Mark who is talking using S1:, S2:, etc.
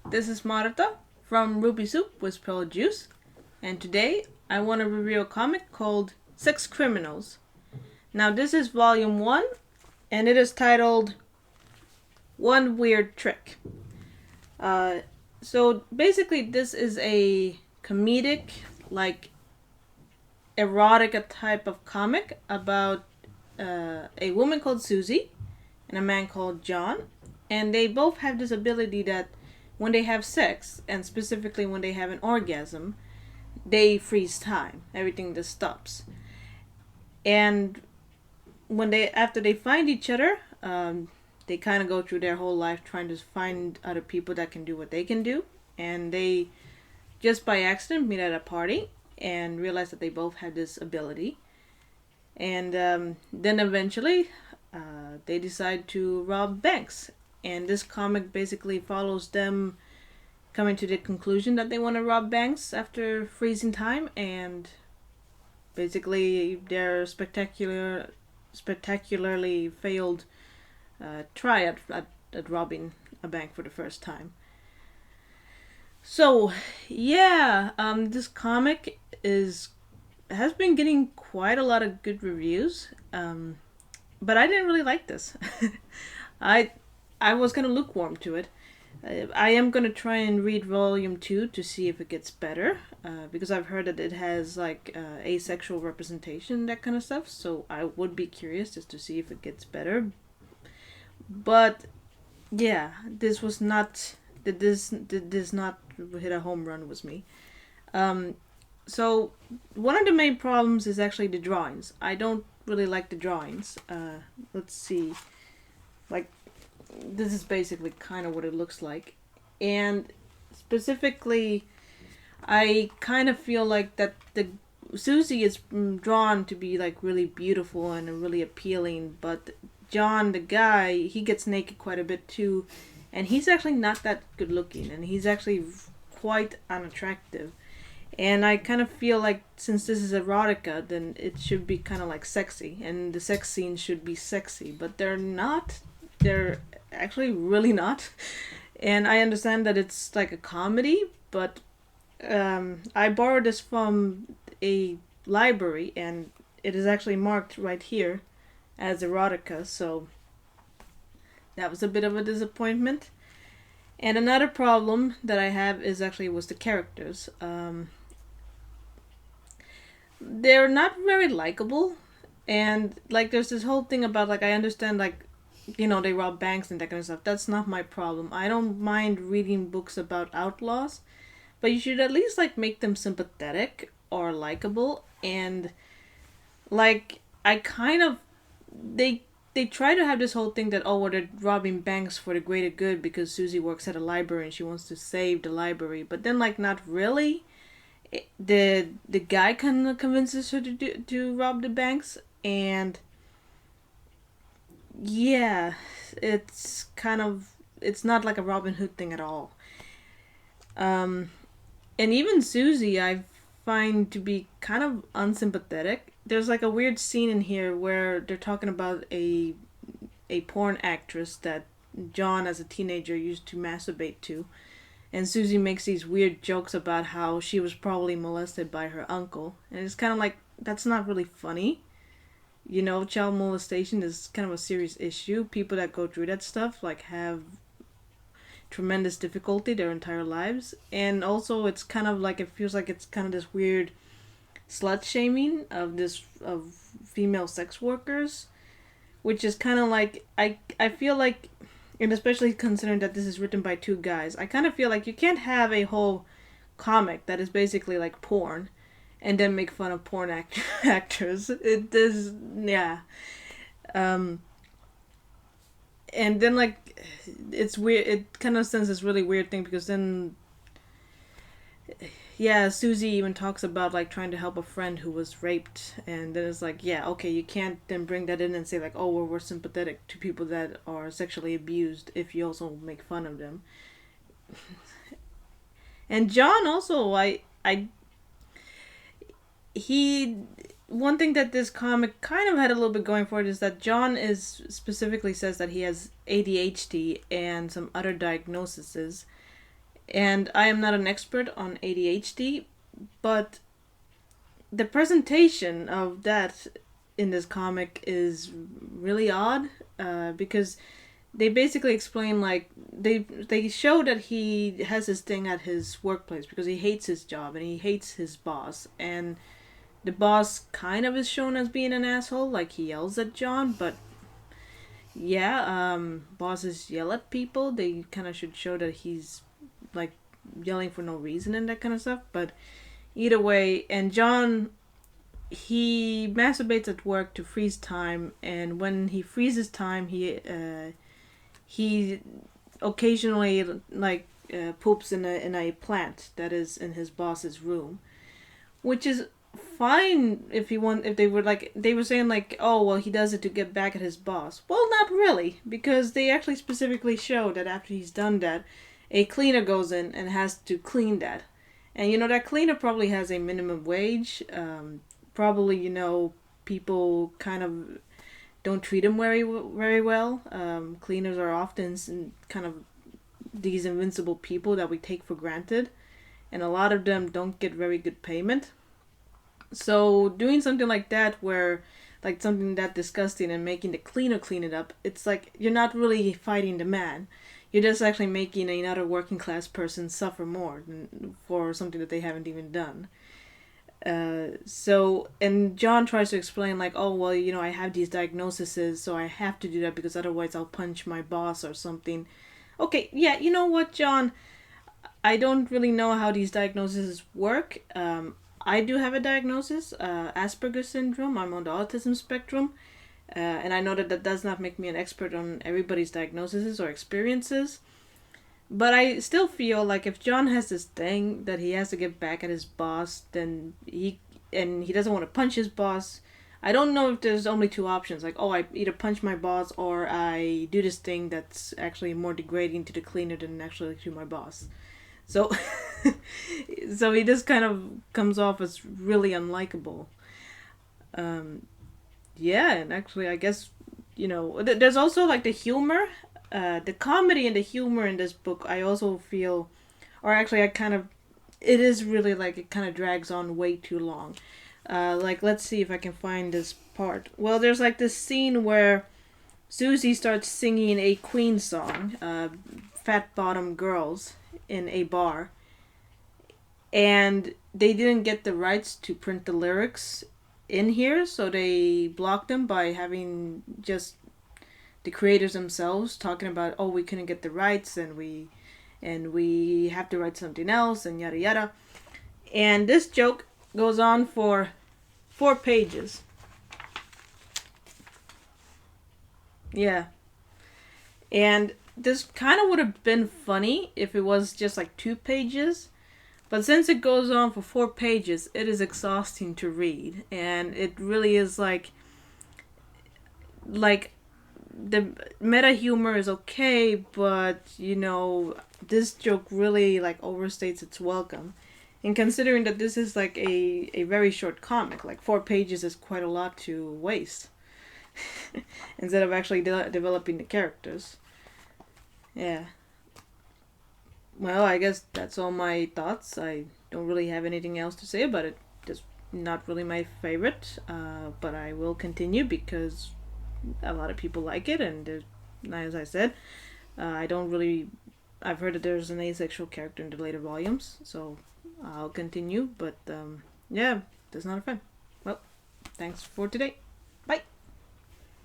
S1: This is Marta from Ruby Soup with Pearl Juice, and today I want to review a comic called Six Criminals. Now, this is volume 1, and it is titled One Weird Trick. So basically, this is a comedic, like erotica type of comic about a woman called Susie and a man called John, and they both have this ability that when they have sex, and specifically when they have an orgasm, they freeze time. Everything just stops. And when they after they find each other, they kind of go through their whole life trying to find other people that can do what they can do, and they just by accident meet at a party and realize that they both have this ability. And then eventually, they decide to rob banks. And this comic basically follows them coming to the conclusion that they want to rob banks after freezing time, and basically their spectacularly failed try at robbing a bank for the first time. So, yeah, this comic has been getting quite a lot of good reviews, but I didn't really like this. I I was kind of lukewarm to it. I am gonna try and read volume 2 to see if it gets better, because I've heard that it has like asexual representation, that kind of stuff. So I would be curious just to see if it gets better. But yeah, this was not this not hit a home run with me. Um, so one of the main problems is actually the drawings. I don't really like the drawings. Let's see, like this is basically kind of what it looks like, and specifically, I kind of feel like that the Susie is drawn to be like really beautiful and really appealing, but John, the guy, he gets naked quite a bit too, and he's actually not that good looking, and he's actually quite unattractive. And I kind of feel like since this is erotica, then it should be kind of like sexy, and the sex scenes should be sexy, but they're not. They're actually really not. And I understand that it's like a comedy, but I borrowed this from a library, and it is actually marked right here as erotica, so that was a bit of a disappointment. And another problem that I have is actually with the characters. They're not very likable, and like there's this whole thing about like I understand like they rob banks and that kind of stuff. That's not my problem. I don't mind reading books about outlaws, but you should at least like make them sympathetic or likable. And like I kind of they try to have this whole thing that well, they're robbing banks for the greater good because Susie works at a library and she wants to save the library, but then like not really. The guy kind of convinces her to rob the banks, and yeah, it's not like a Robin Hood thing at all. Um, and even Susie, I find to be kind of unsympathetic. There's like a weird scene in here where they're talking about a porn actress that John, as a teenager, used to masturbate to, and Susie makes these weird jokes about how she was probably molested by her uncle, and it's kind of like that's not really funny. Child molestation is kind of a serious issue. People that go through that stuff like have tremendous difficulty their entire lives, and also it's kind of like it feels like it's kind of this weird slut shaming of female sex workers, which is kind of like I feel like, and especially considering that this is written by two guys, I kind of feel like you can't have a whole comic that is basically like porn and then make fun of porn actors. It does, yeah. Um, and then like it's weird. It kind of sends this really weird thing because then, yeah, Susie even talks about like trying to help a friend who was raped, and then it's like, yeah, okay, you can't then bring that in and say like, oh, well, we're sympathetic to people that are sexually abused if you also make fun of them. And John also, I he one thing that this comic kind of had a little bit going for it is that John is specifically says that he has ADHD and some other diagnoses, And I am not an expert on ADHD, but the presentation of that in this comic is really odd, because they basically explain, like, they show that he has this thing at his workplace because he hates his job and he hates his boss, and the boss kind of is shown as being an asshole, like he yells at John. But yeah, bosses yell at people, they kind of should show that he's like yelling for no reason and that kind of stuff. But either way, and John, he masturbates at work to freeze time, and when he freezes time, he occasionally, like, poops in a plant that is in his boss's room, which is fine if you want. If they were like, they were saying like, oh well, he does it to get back at his boss. Well, not really, because they actually specifically show that after he's done that, a cleaner goes in and has to clean that. And that cleaner probably has a minimum wage. Probably, people kind of don't treat him very well. Cleaners are often kind of these invincible people that we take for granted, and a lot of them don't get very good payment. So doing something like that, where like something that disgusting, and making the cleaner clean it up, it's like you're not really fighting the man. You're just actually making another working class person suffer more for something that they haven't even done. And John tries to explain like, oh well, I have these diagnoses, so I have to do that because otherwise I'll punch my boss or something. Okay, yeah, you know what, John? I don't really know how these diagnoses work. I do have a diagnosis, Asperger's syndrome. I'm on the autism spectrum. And I know that that does not make me an expert on everybody's diagnoses or experiences. But I still feel like if John has this thing that he has to get back at his boss, then he doesn't want to punch his boss. I don't know if there's only two options, like, oh, I either punch my boss or I do this thing that's actually more degrading to the cleaner than actually to my boss. So, so he just kind of comes off as really unlikable. Um, yeah, and actually, I guess, there's also like the humor, the comedy and the humor in this book. I also feel, or actually, it is really like it kind of drags on way too long. Like, let's see if I can find this part. Well, there's like this scene where Susie starts singing a Queen song, Fat Bottom Girls, in a bar. And they didn't get the rights to print the lyrics in here, so they blocked them by having just the creators themselves talking about, oh, we couldn't get the rights, and we have to write something else, and yada yada. And this joke goes on for 4 pages. Yeah. And this kind of would have been funny if it was just like 2 pages. But since it goes on for 4 pages, it is exhausting to read. And it really is like the meta humor is okay, but this joke really like overstates its welcome. And considering that this is like a very short comic, like 4 pages is quite a lot to waste. Instead of actually developing the characters. Yeah. Well, I guess that's all my thoughts. I don't really have anything else to say about it. Just not really my favorite, but I will continue because a lot of people like it, and as I said, I don't really. I've heard that there's an asexual character in the later volumes, so I'll continue. But yeah, that's not a fan. Well, thanks for today.